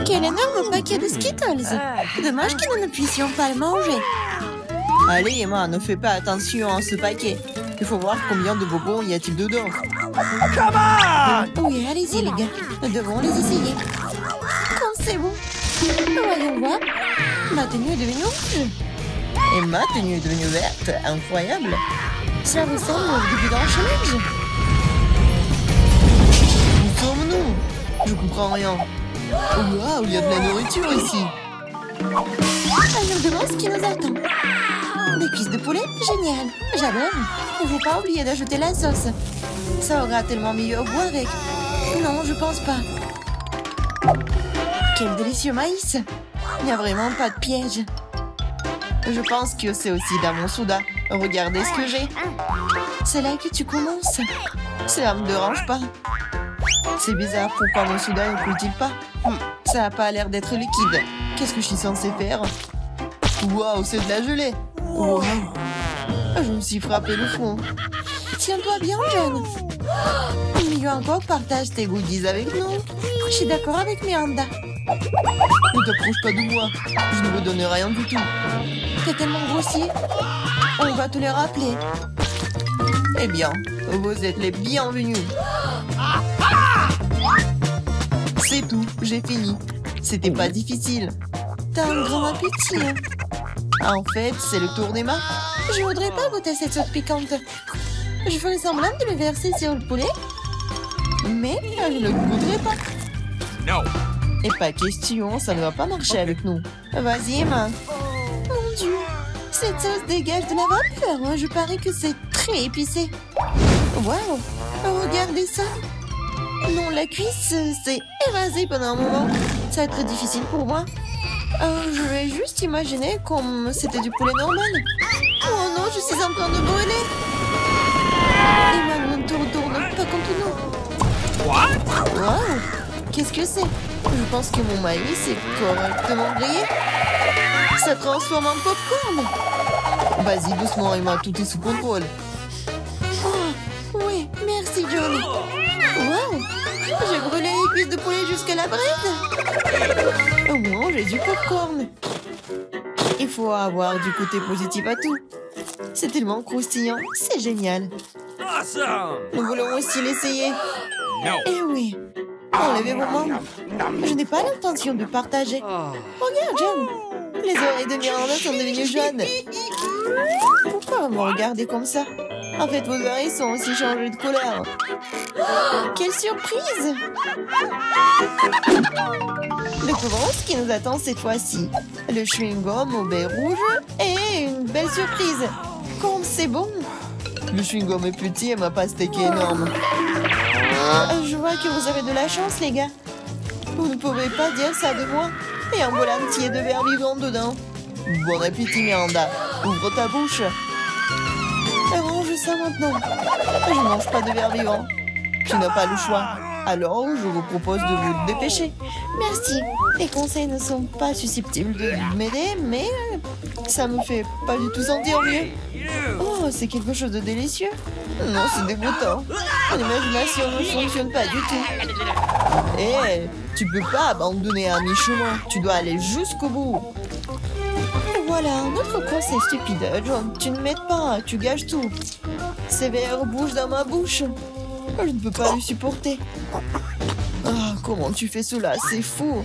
Quel énorme paquet de Skittles! Dommage que nous ne puissions pas le manger. Allez, Emma, ne fais pas attention à ce paquet. Il faut voir combien de bonbons y a-t-il dedans. Oui, allez-y, les gars. Nous devons les essayer. Comme c'est bon. Voyons voir. Ma tenue est devenue rouge. Et ma tenue est devenue verte. Incroyable. Cela ressemble au début d'un challenge. Où sommes-nous? Je comprends rien. Oh, waouh, il y a de la nourriture ici. Je me demande ce qui nous attend. Des cuisses de poulet? Génial. J'adore. Il ne faut pas oublier d'ajouter la sauce. Ça aura tellement mieux au goût avec. Non, je pense pas. Quel délicieux maïs. Il n'y a vraiment pas de piège. Je pense que c'est aussi dans mon soda. Regardez ce que j'ai. C'est là que tu commences. Ça me dérange pas. C'est bizarre, pourquoi mon soda ne coule-t-il pas? Ça n'a pas l'air d'être liquide. Qu'est-ce que je suis censée faire? Waouh, c'est de la gelée. Wow. Je me suis frappé le front. Tiens-toi bien, John. Mieux encore, partage tes goodies avec nous. Je suis d'accord avec Miranda. Ne t'approche pas de moi. Je ne vous donne rien du tout. T'es tellement grossier. On va te le rappeler. Eh bien, vous êtes les bienvenus. C'est tout, j'ai fini. C'était pas difficile. T'as un grand appétit. En fait, c'est le tour d'Emma. Je voudrais pas goûter cette sauce piquante. Je ferai semblant de le verser sur le poulet. Mais je ne le goûterai pas. Non. Et pas question, ça ne va pas marcher avec nous. Vas-y, Emma. Mon Dieu, cette sauce dégage de la vapeur. Je parie que c'est très épicé. Waouh, regardez ça. Non, la cuisse s'est évasée pendant un moment. Ça va être difficile pour moi. Je vais juste imaginer comme c'était du poulet normal. Oh non, je suis en train de brûler. Emma, ne te retourne pas contre nous. Wow, qu'est-ce que c'est? Je pense que mon maïs est correctement grillé. Ça transforme en popcorn. Vas-y, doucement, Emma, tout est sous contrôle. Oh, oui, merci, John. Wow, j'ai brûlé les cuisses de poulet jusqu'à la braise. Au moins, j'ai du popcorn. Il faut avoir du côté positif à tout. C'est tellement croustillant, c'est génial. Nous voulons aussi l'essayer. Eh oui. Enlevez vos mains. Je n'ai pas l'intention de partager. Regarde, John. Les oreilles de Miranda sont devenues jaunes. Pourquoi vous me regardez comme ça? En fait, vos oreilles sont aussi changées de couleur. Quelle surprise! Découvrons ce qui nous attend cette fois-ci. Le chewing-gum au baie rouge et une belle surprise. Comme c'est bon! Le chewing-gum est petit et ma pastèque est énorme. Je vois que vous avez de la chance, les gars. Vous ne pouvez pas dire ça de moi. Et un bol entier de verre vivant dedans. Bon appétit, Miranda. Ouvre ta bouche. Range ça maintenant. Je ne mange pas de verre vivant. Tu n'as pas le choix. Alors, je vous propose de vous dépêcher. Merci. Les conseils ne sont pas susceptibles de m'aider, mais ça me fait pas du tout sentir mieux. Oh, c'est quelque chose de délicieux. Non, c'est dégoûtant. Mon imagination ne fonctionne pas du tout. Eh, tu peux pas abandonner à mi-chemin. Tu dois aller jusqu'au bout. Voilà, un autre conseil stupide. John, tu ne m'aides pas, tu gâches tout. Ces verres bougent dans ma bouche. Je ne peux pas le supporter. Ah, comment tu fais cela? C'est fou.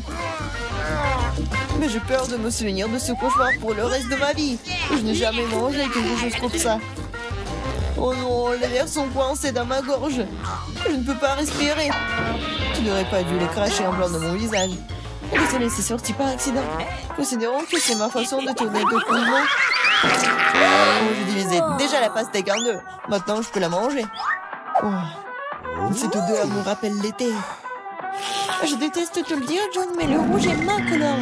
Mais j'ai peur de me souvenir de ce cauchemar pour le reste de ma vie. Je n'ai jamais mangé quelque chose comme ça. Oh non, les verres sont coincés dans ma gorge. Je ne peux pas respirer. Tu n'aurais pas dû les cracher en blanc de mon visage. Désolé, c'est sorti par accident. Considérons que c'est ma façon de tourner le coulement. Oh, j'ai divisé déjà la pastèque en deux. Maintenant, je peux la manger. Oh, cette odeur me rappelle l'été. Je déteste te le dire, John, mais le rouge est ma couleur.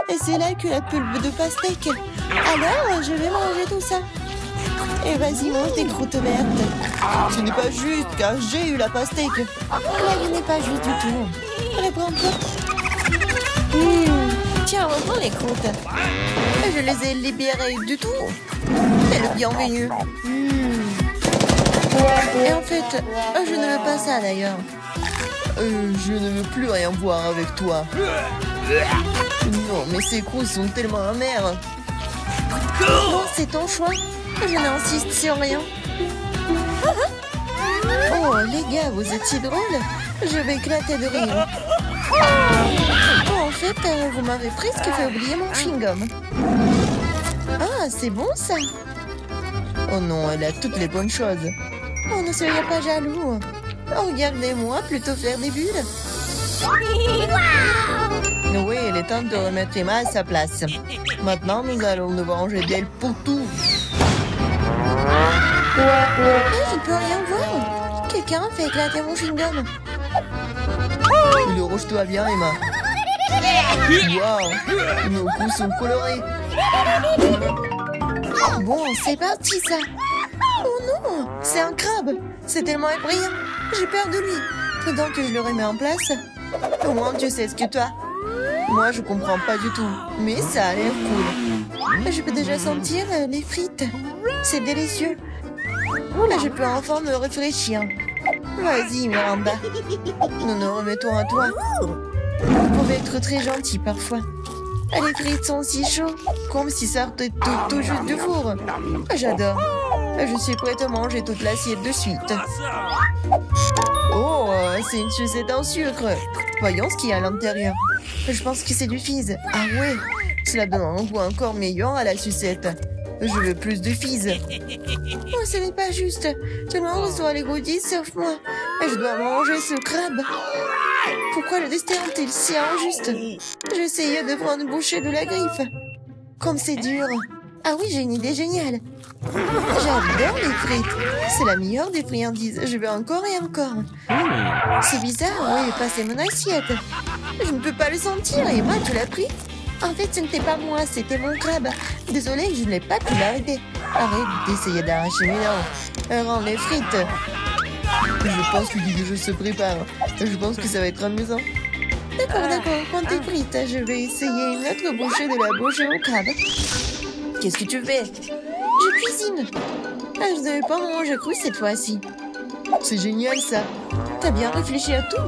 Et c'est là que la pulpe de pastèque. Alors, je vais manger tout ça. Et vas-y, mange des croûtes vertes. Ce n'est pas juste, car j'ai eu la pastèque. La vie n'est pas juste du tout. Reprends-toi. Tiens, reprends les croûtes. Je les ai libérées du tout. C'est le bienvenu. Et en fait, je ne veux pas ça d'ailleurs. Je ne veux plus rien voir avec toi. Non, mais ces croûtes sont tellement amères. Bon, c'est ton choix. Je n'insiste sur rien. Oh, les gars, vous êtes si drôles. Je vais éclater de rire. Oh, en fait, vous m'avez presque fait oublier mon chewing-gum. Ah, c'est bon ça. Oh non, elle a toutes les bonnes choses. Oh, ne soyez pas jaloux. Regardez-moi plutôt faire des bulles. Oui, il est temps de remettre Emma à sa place. Maintenant, nous allons nous venger d'elle pour tout. Je ne peux rien voir. Quelqu'un a fait éclater mon chewing-gum. Le rouge-toi bien, Emma. Wow, nos coups sont colorés. Bon, c'est parti ça. Oh non, c'est un crabe. C'est tellement effrayant. J'ai peur de lui. Pendant que je le remets en place, au moins tu sais ce que toi. Moi, je comprends pas du tout, mais ça a l'air cool. Je peux déjà sentir les frites. C'est délicieux. Là, je peux enfin me réfléchir. Vas-y, Miranda. Nous nous remettons à toi. Vous pouvez être très gentil parfois. Les frites sont si chaudes. Comme si ça sortait tout juste du four. J'adore. Je suis prête à manger toute l'assiette de suite. Oh, c'est une sucette en sucre. Voyons ce qu'il y a à l'intérieur. Je pense que c'est du fizz. Ah ouais, cela donne un goût encore meilleur à la sucette. Je veux plus de fizz. Oh, ce n'est pas juste. Tout le monde reçoit les goodies sauf moi. Je dois manger ce crabe. Pourquoi le destin est-il si injuste? J'essayais de prendre une bouchée de la griffe. Comme c'est dur. Ah oui, j'ai une idée géniale. J'adore les frites. C'est la meilleure des friandises. Je veux encore et encore. C'est bizarre. Oui, passez mon assiette. Je ne peux pas le sentir. Et moi, tu l'as pris? En fait, ce n'était pas moi, c'était mon crabe. Désolée, je n'ai pas pu l'arrêter. Arrête d'essayer d'arracher mes dents. Rends les frites. Je pense que quelque chose se prépare. Je pense que ça va être amusant. D'accord. Prends tes frites. Je vais essayer une autre bouchée de la bouche au crabe. Qu'est-ce que tu fais? Je cuisine. Je ne devais pas manger cru cette fois-ci. C'est génial ça. T'as bien réfléchi à tout.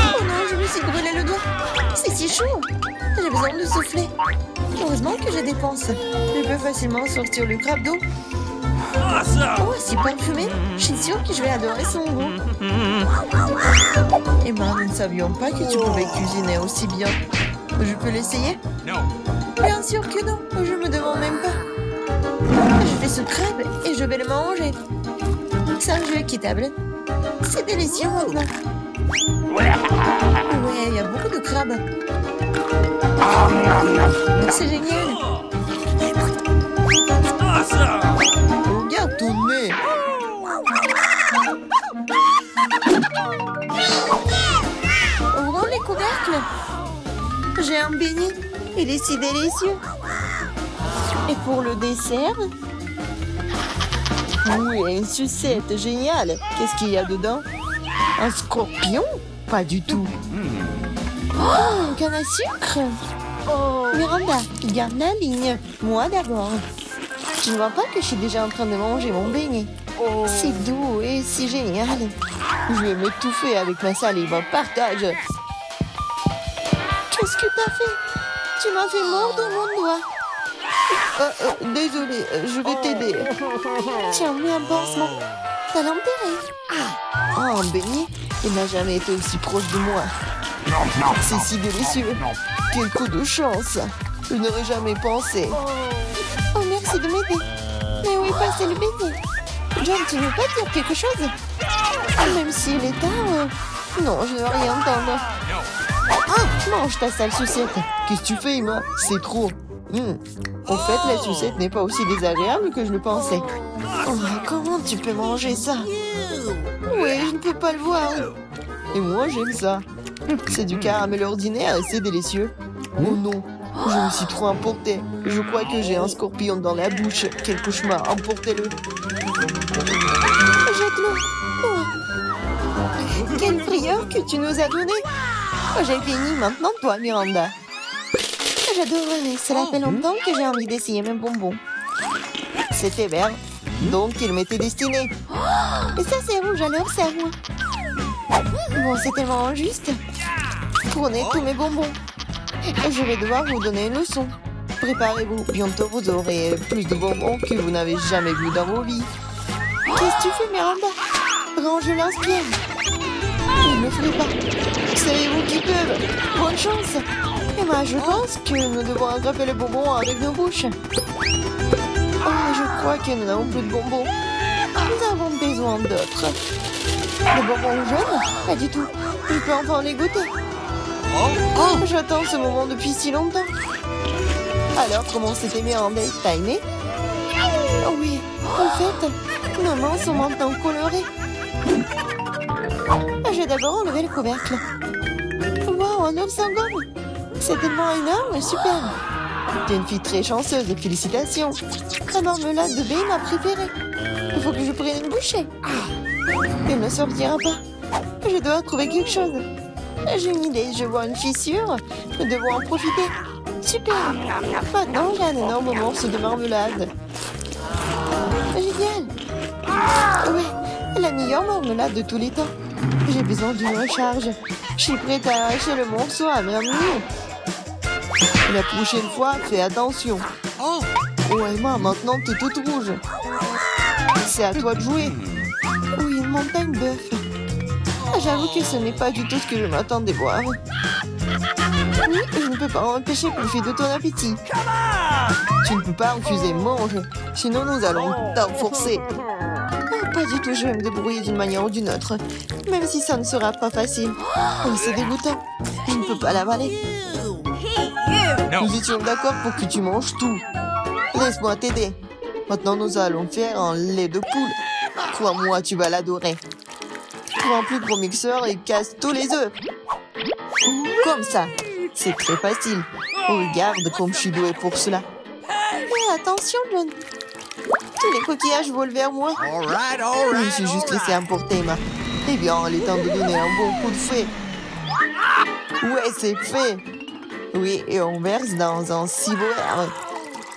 Oh non, je me suis brûlé le doigt. C'est si chaud. J'ai besoin de souffler. Heureusement que j'ai des pinces. Je peux facilement sortir le crabe d'eau. Oh, c'est parfumé. Je suis sûre que je vais adorer son goût. Emma, nous ne savions pas que tu pouvais cuisiner aussi bien. Je peux l'essayer? Non. Bien sûr que non. Je me demande même pas. Je fais ce crabe et je vais le manger. C'est un jeu équitable. C'est délicieux maintenant. Ouais, il y a beaucoup de crabes. C'est génial. Regarde ton nez. Ouvrons les couvercles. J'ai un beignet. Il est si délicieux. Et pour le dessert? Oui, une sucette, génial. Qu'est-ce qu'il y a dedans? Un scorpion? Pas du tout. Oh, une canne à sucre. Oh. Miranda, garde la ligne. Moi d'abord. Tu ne vois pas que je suis déjà en train de manger mon beignet? C'est doux et si génial. Je vais m'étouffer avec ma salive. Partage. Qu'est-ce que t'as fait? Tu m'as fait mordre mon doigt. Désolée, je vais t'aider. Tiens, mets un pansement. T'as l'enterré. Oh, un beignet? Il n'a jamais été aussi proche de moi. C'est si délicieux. Quel coup de chance. Je n'aurais jamais pensé. Oh, merci de m'aider. Mais où est passé le beignet? John, tu ne veux pas dire quelque chose? Même s'il est tard. Non, je ne veux rien entendre. Mange ta sale sucette. Qu'est-ce que tu fais, Emma? C'est trop. En fait, la sucette n'est pas aussi désagréable que je le pensais. Oh, comment tu peux manger ça? Oui, je ne peux pas le voir. Et moi, j'aime ça. C'est du caramel ordinaire et c'est délicieux. Oh non, je me suis trop emportée. Je crois que j'ai un scorpion dans la bouche. Quel cauchemar, emportez-le. Jette-le. Oh. Quelle frayeur que tu nous as donné. Oh, j'ai fini, maintenant toi, Miranda. J'adorerais, cela fait longtemps que j'ai envie d'essayer mes bonbons. C'était vert, donc il m'était destiné. Oh, et ça c'est rouge, alors c'est à moi. Bon, c'est tellement injuste. Prenez tous mes bonbons. Je vais devoir vous donner une leçon. Préparez-vous, bientôt vous aurez plus de bonbons que vous n'avez jamais vu dans vos vies. Qu'est-ce que tu fais, Miranda? Range l'inspire. Je ne le ferai pas. Savez-vous qui peuvent? Bonne chance. Et moi, je pense que nous devons attraper les bonbons avec nos bouches. Oh, je crois que nous n'avons plus de bonbons. Nous avons besoin d'autres. Les bonbons jaunes? Pas du tout. Je peux enfin les goûter. Oh, j'attends ce moment depuis si longtemps. Alors, comment c'était Miranda? T'as aimé? Oh oui, en fait, nos mains sont maintenant colorées. J'ai d'abord enlevé le couvercle. Wow, un œuf sans gomme. C'est tellement énorme, super. T'es une fille très chanceuse, félicitations. La marmelade de baie est ma préférée. Il faut que je prenne une bouchée. Elle ne sortira pas. Je dois trouver quelque chose. J'ai une idée, je vois une fissure. Nous devons en profiter. Super. Maintenant, j'ai un énorme morceau de marmelade. Génial. Ouais, la meilleure marmelade de tous les temps. J'ai besoin d'une recharge. Je suis prête à arracher le morceau à ma main. La prochaine fois, fais attention. Ouais, Emma, maintenant t'es toute rouge. C'est à toi de jouer. Oui, une montagne d'œufs. J'avoue que ce n'est pas du tout ce que je m'attendais voir. Oui, je ne peux pas empêcher profiter de ton appétit. Tu ne peux pas refuser, mange. Sinon, nous allons t'enforcer. Pas du tout, je vais me débrouiller d'une manière ou d'une autre. Même si ça ne sera pas facile. Oui, c'est dégoûtant. Je ne peux pas l'avaler. Nous étions d'accord pour que tu manges tout. Laisse-moi t'aider. Maintenant, nous allons faire un lait de poule. Crois-moi, tu vas l'adorer. Prends un plus gros mixeur et casse tous les œufs. Comme ça. C'est très facile. Regarde comme je suis douée pour cela. Mais attention, John. Tous les coquillages volent vers moi. Je me suis juste laissé emporter, Emma. Eh bien, il est temps de donner un bon coup de fouet. Ouais, c'est fait. Oui, et on verse dans un ciboire.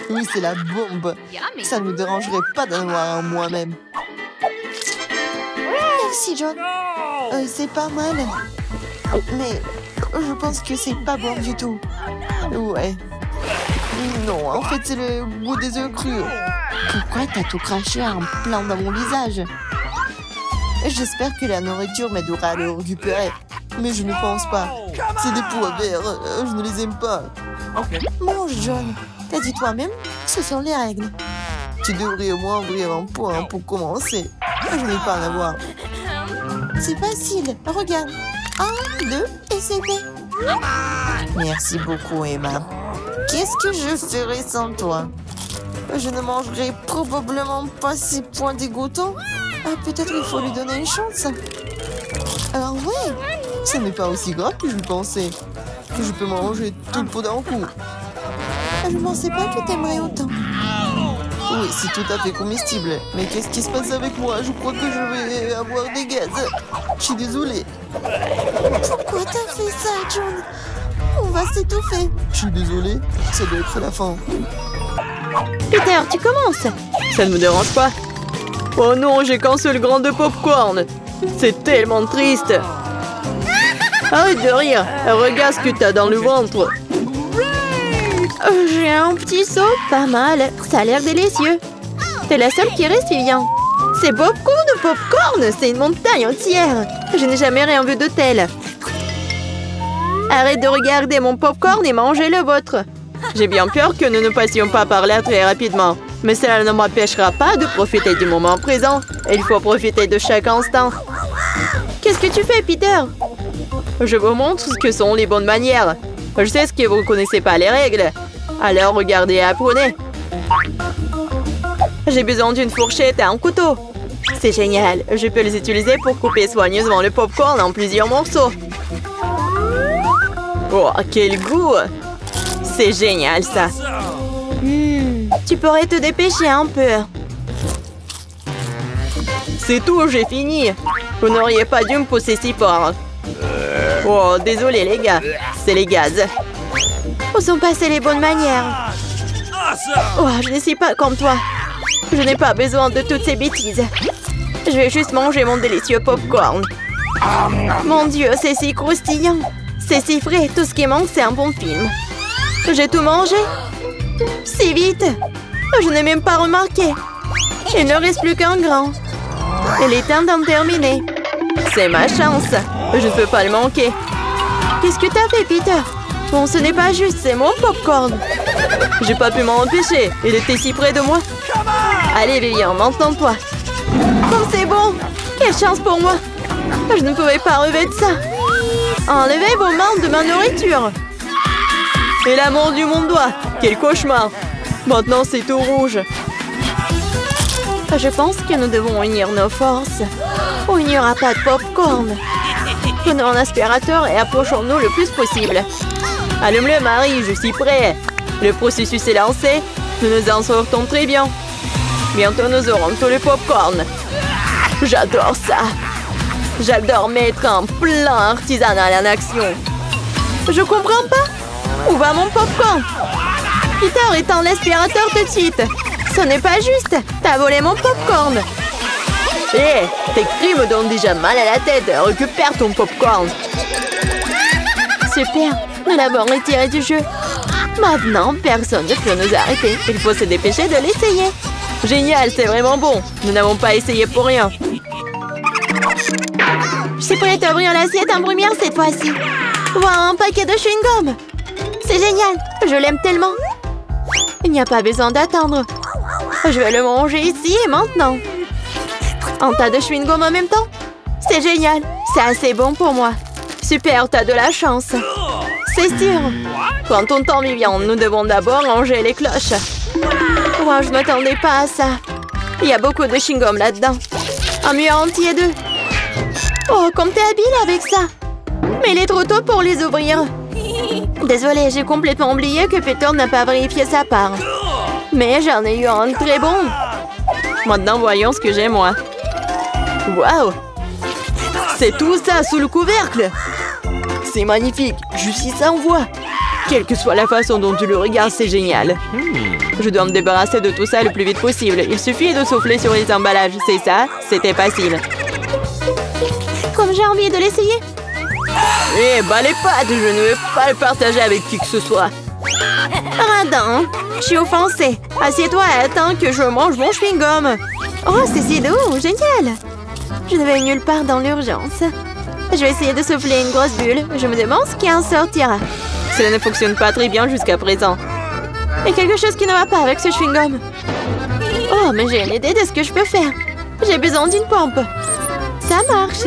Oui, c'est la bombe. Ça ne me dérangerait pas d'en avoir un moi-même. Merci, John. C'est pas mal. Mais je pense que c'est pas bon du tout. Ouais. Non, en fait, c'est le goût des œufs crus. Pourquoi t'as tout craché en plein dans mon visage? J'espère que la nourriture m'aidera à le récupérer. Mais je ne pense pas. C'est des pois verts. Je ne les aime pas. Mange, John. T'as dit toi-même, ce sont les règles. Tu devrais au moins ouvrir un point pour commencer. Je n'ai pas à en avoir. C'est facile. Regarde. 1, 2, et c'est fait. Merci beaucoup, Emma. Qu'est-ce que je ferais sans toi? Je ne mangerai probablement pas ces points dégoûtants. Peut-être il faut lui donner une chance. Alors ouais, ce n'est pas aussi grave que je le pensais. Je peux manger tout le pot d'un coup. Je ne pensais pas que t'aimerais autant. Oui, c'est tout à fait comestible. Mais qu'est-ce qui se passe avec moi? Je crois que je vais avoir des gaz. Je suis désolée. Pourquoi t'as fait ça, John? On va s'étouffer. Je suis désolée. Ça doit être la fin. Peter, tu commences. Ça ne me dérange pas. Oh non, j'ai qu'un seul grain de popcorn. C'est tellement triste. Arrête de rire. Regarde ce que t'as dans le ventre. J'ai un petit seau, pas mal. Ça a l'air délicieux. T'es la seule qui reste, Vivian. C'est beaucoup de popcorn. C'est une montagne entière. Je n'ai jamais rien vu de tel. Arrête de regarder mon popcorn et mangez le vôtre. J'ai bien peur que nous ne passions pas par là très rapidement. Mais cela ne m'empêchera pas de profiter du moment présent. Il faut profiter de chaque instant. Qu'est-ce que tu fais, Peter? Je vous montre ce que sont les bonnes manières. Je sais que vous ne connaissez pas les règles. Alors regardez et apprenez. J'ai besoin d'une fourchette et un couteau. C'est génial. Je peux les utiliser pour couper soigneusement le popcorn en plusieurs morceaux. Oh, quel goût! C'est génial, ça. Tu pourrais te dépêcher un peu. C'est tout, j'ai fini. Vous n'auriez pas dû me pousser si fort. Oh, désolé les gars. C'est les gaz. Où sont passées les bonnes manières? Oh, je ne suis pas comme toi. Je n'ai pas besoin de toutes ces bêtises. Je vais juste manger mon délicieux popcorn. Mon Dieu, c'est si croustillant. C'est si frais. Tout ce qui manque, c'est un bon film. J'ai tout mangé. Si vite. Je n'ai même pas remarqué. Il ne reste plus qu'un grain. Il est temps d'en terminer. C'est ma chance. Je ne peux pas le manquer. Qu'est-ce que t'as fait, Peter? Bon, ce n'est pas juste, c'est mon popcorn. J'ai pas pu m'en empêcher. Il était si près de moi. Allez, Vivian, maintenant-toi. Comme c'est bon. Quelle chance pour moi. Je ne pouvais pas relever de ça. Enlevez vos mains de ma nourriture. Et la mordue mon doigt. Quel cauchemar. Maintenant, c'est tout rouge. Je pense que nous devons unir nos forces. Ou il n'y aura pas de popcorn. Prenons un aspirateur et approchons-nous le plus possible. Allume-le, Marie, je suis prêt. Le processus est lancé. Nous nous en sortons très bien. Bientôt, nous aurons tout le popcorn. J'adore ça. J'adore mettre un plan artisanal en action. Je comprends pas. Où va mon popcorn? Peter, éteins l'aspirateur tout de suite. Ce n'est pas juste. T'as volé mon popcorn. Hé, tes cris me donnent déjà mal à la tête. Récupère ton popcorn. Super. Nous l'avons retiré du jeu. Maintenant, personne ne peut nous arrêter. Il faut se dépêcher de l'essayer. Génial, c'est vraiment bon. Nous n'avons pas essayé pour rien. Je suis prête à ouvrir l'assiette en première cette fois-ci. Voilà un paquet de chewing-gum. C'est génial. Je l'aime tellement. Il n'y a pas besoin d'attendre. Je vais le manger ici et maintenant. Un tas de chewing-gum en même temps? C'est génial. C'est assez bon pour moi. Super, t'as de la chance. C'est sûr. Prends ton temps, Vivian. Nous devons d'abord ranger les cloches. Wow, je ne m'attendais pas à ça. Il y a beaucoup de chewing-gum là-dedans. Un mur entier d'eux. Oh, comme t'es habile avec ça. Mais il est trop tôt pour les ouvrir. Désolée, j'ai complètement oublié que Peter n'a pas vérifié sa part. Mais j'en ai eu un très bon. Maintenant, voyons ce que j'ai, moi. Waouh! C'est tout ça sous le couvercle. C'est magnifique. Je suis sans voix. Quelle que soit la façon dont tu le regardes, c'est génial. Je dois me débarrasser de tout ça le plus vite possible. Il suffit de souffler sur les emballages. C'est ça, c'était facile. Comme j'ai envie de l'essayer. Eh, bah les pattes, je ne vais pas le partager avec qui que ce soit. Radin, je suis offensée. Assieds-toi et attends que je mange mon chewing-gum. Oh, c'est si doux, génial. Je ne vais nulle part dans l'urgence. Je vais essayer de souffler une grosse bulle. Je me demande ce qui en sortira. Cela ne fonctionne pas très bien jusqu'à présent. Il y a quelque chose qui ne va pas avec ce chewing-gum. Oh, mais j'ai une idée de ce que je peux faire. J'ai besoin d'une pompe. Ça marche.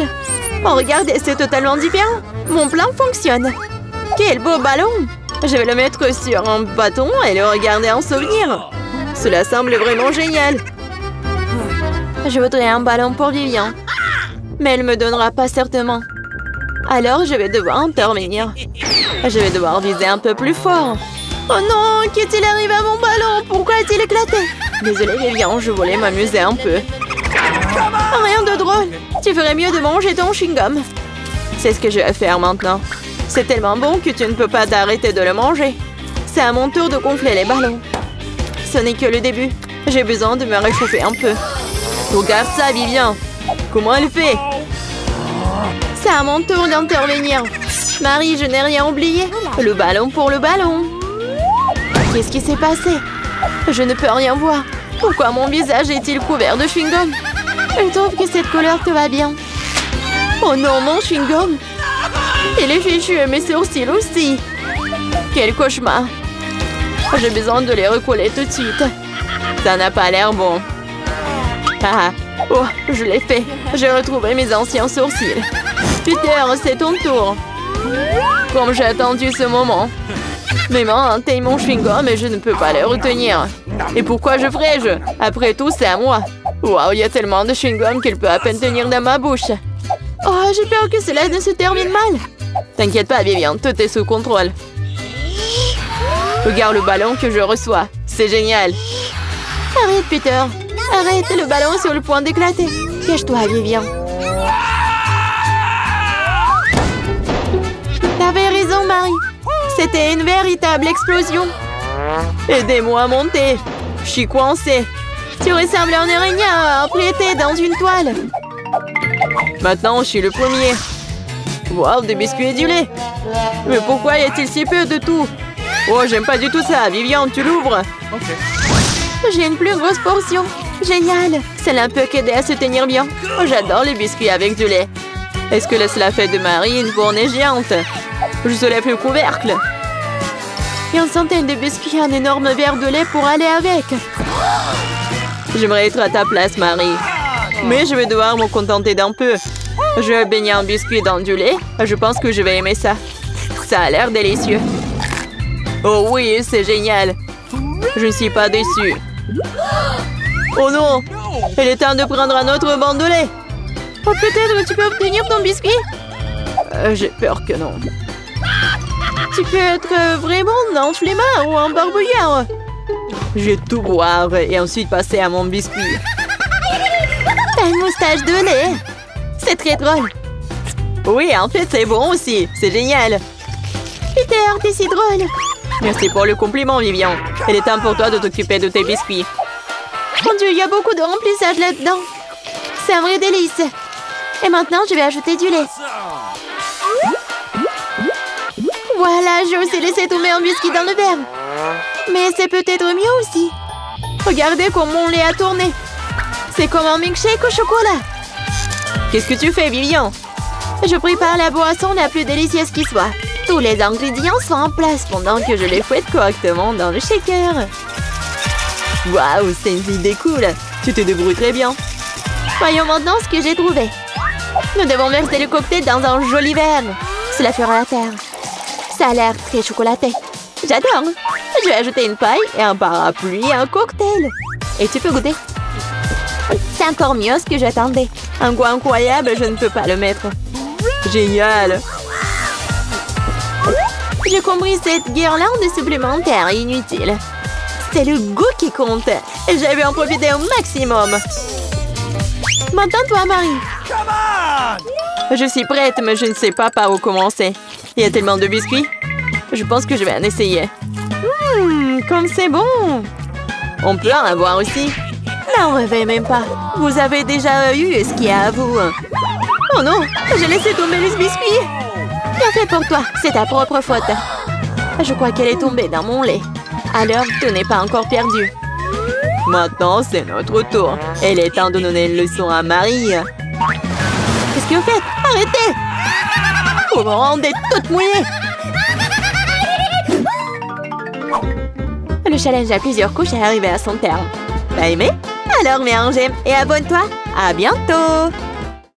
Oh, regardez, c'est totalement différent. Mon plan fonctionne. Quel beau ballon. Je vais le mettre sur un bâton et le regarder en souvenir. Cela semble vraiment génial. Je voudrais un ballon pour Vivian. Mais elle ne me donnera pas certainement. Alors, je vais devoir intervenir. Je vais devoir viser un peu plus fort. Oh non, qu'est-il arrivé à mon ballon? Pourquoi a-t-il éclaté? Désolée, Vivian, je voulais m'amuser un peu. Rien de drôle. Tu ferais mieux de manger ton chewing-gum. C'est ce que je vais faire maintenant. C'est tellement bon que tu ne peux pas t'arrêter de le manger. C'est à mon tour de gonfler les ballons. Ce n'est que le début. J'ai besoin de me réchauffer un peu. Regarde ça, Vivian. Comment elle fait? C'est à mon tour d'intervenir. Marie, je n'ai rien oublié. Le ballon pour le ballon. Qu'est-ce qui s'est passé? Je ne peux rien voir. Pourquoi mon visage est-il couvert de chewing-gum? Je trouve que cette couleur te va bien. Oh non, mon chewing-gum. Il est fichu et mes sourcils aussi. Quel cauchemar. J'ai besoin de les recoller tout de suite. Ça n'a pas l'air bon. Ah, oh, je l'ai fait. J'ai retrouvé mes anciens sourcils. Peter, c'est ton tour. Comme j'ai attendu ce moment. Mes mains atteignent mon chewing-gum et je ne peux pas les retenir. Et pourquoi je ferais-je? Après tout, c'est à moi. Waouh, il y a tellement de chewing-gum qu'il peut à peine tenir dans ma bouche. Oh, j'ai peur que cela ne se termine mal. T'inquiète pas, Vivian, tout est sous contrôle. Regarde le ballon que je reçois. C'est génial. Arrête, Peter. Arrête, le ballon est sur le point d'éclater. Cache-toi, Vivian. T'avais raison, Marie. C'était une véritable explosion. Aidez-moi à monter. Je suis coincée. Tu ressembles à un araignée apprêté dans une toile. Maintenant, je suis le premier. Wow, des biscuits et du lait. Mais pourquoi y a-t-il si peu de tout? Oh, j'aime pas du tout ça. Viviane, tu l'ouvres? J'ai une plus grosse portion. Génial. Cela peut qu'aider à se tenir bien. Oh, j'adore les biscuits avec du lait. Est-ce que cela fait de Marie une fournée géante? Je soulève le couvercle. Et une centaine de biscuits et un énorme verre de lait pour aller avec. J'aimerais être à ta place, Marie. Mais je vais devoir me contenter d'un peu. Je vais baigner un biscuit dans du lait. Je pense que je vais aimer ça. Ça a l'air délicieux. Oh oui, c'est génial. Je ne suis pas déçue. Oh non! Il est temps de prendre un autre banc de lait. Oh, peut-être tu peux obtenir ton biscuit? J'ai peur que non. Tu peux être vraiment un flemmard ou un barbouillard. Je vais tout boire et ensuite passer à mon biscuit. T'as une moustache de lait. C'est très drôle. Oui, en fait, c'est bon aussi. C'est génial. Peter, t'es si drôle. Merci pour le compliment, Viviane. Il est temps pour toi de t'occuper de tes biscuits. Mon Dieu, il y a beaucoup de remplissage là-dedans. C'est un vrai délice. Et maintenant, je vais ajouter du lait. Voilà, j'ai aussi laissé tomber un biscuit dans le verre. Mais c'est peut-être mieux aussi. Regardez comment mon lait a tourné. C'est comme un milkshake au chocolat. Qu'est-ce que tu fais, Viviane? Je prépare la boisson la plus délicieuse qui soit. Tous les ingrédients sont en place pendant que je les fouette correctement dans le shaker. Waouh, c'est une idée cool. Tu te débrouilles très bien. Voyons maintenant ce que j'ai trouvé. Nous devons verser le cocktail dans un joli verre. Cela fera l'affaire. Ça a l'air très chocolaté. J'adore. Je vais ajouter une paille et un parapluie et un cocktail. Et tu peux goûter. C'est encore mieux ce que j'attendais. Un goût incroyable, je ne peux pas le mettre. Génial. J'ai compris cette guirlande supplémentaire inutile. C'est le goût qui compte. Et je vais en profiter au maximum. Maintenant, toi, Marie. Je suis prête, mais je ne sais pas par où commencer. Il y a tellement de biscuits. Je pense que je vais en essayer. Comme c'est bon. On peut en avoir aussi. N'en rêvez même pas. Vous avez déjà eu ce qu'il y a à vous. Oh non, j'ai laissé tomber les biscuits. Bien fait pour toi, c'est ta propre faute. Je crois qu'elle est tombée dans mon lait. Alors, tout n'est pas encore perdu. Maintenant, c'est notre tour. Il est temps de donner une leçon à Marie. Qu'est-ce que vous faites? Arrêtez! Vous me rendez toute mouillée. Le challenge à plusieurs couches est arrivé à son terme. T'as aimé? Alors mets un j'aime et abonne-toi. À bientôt!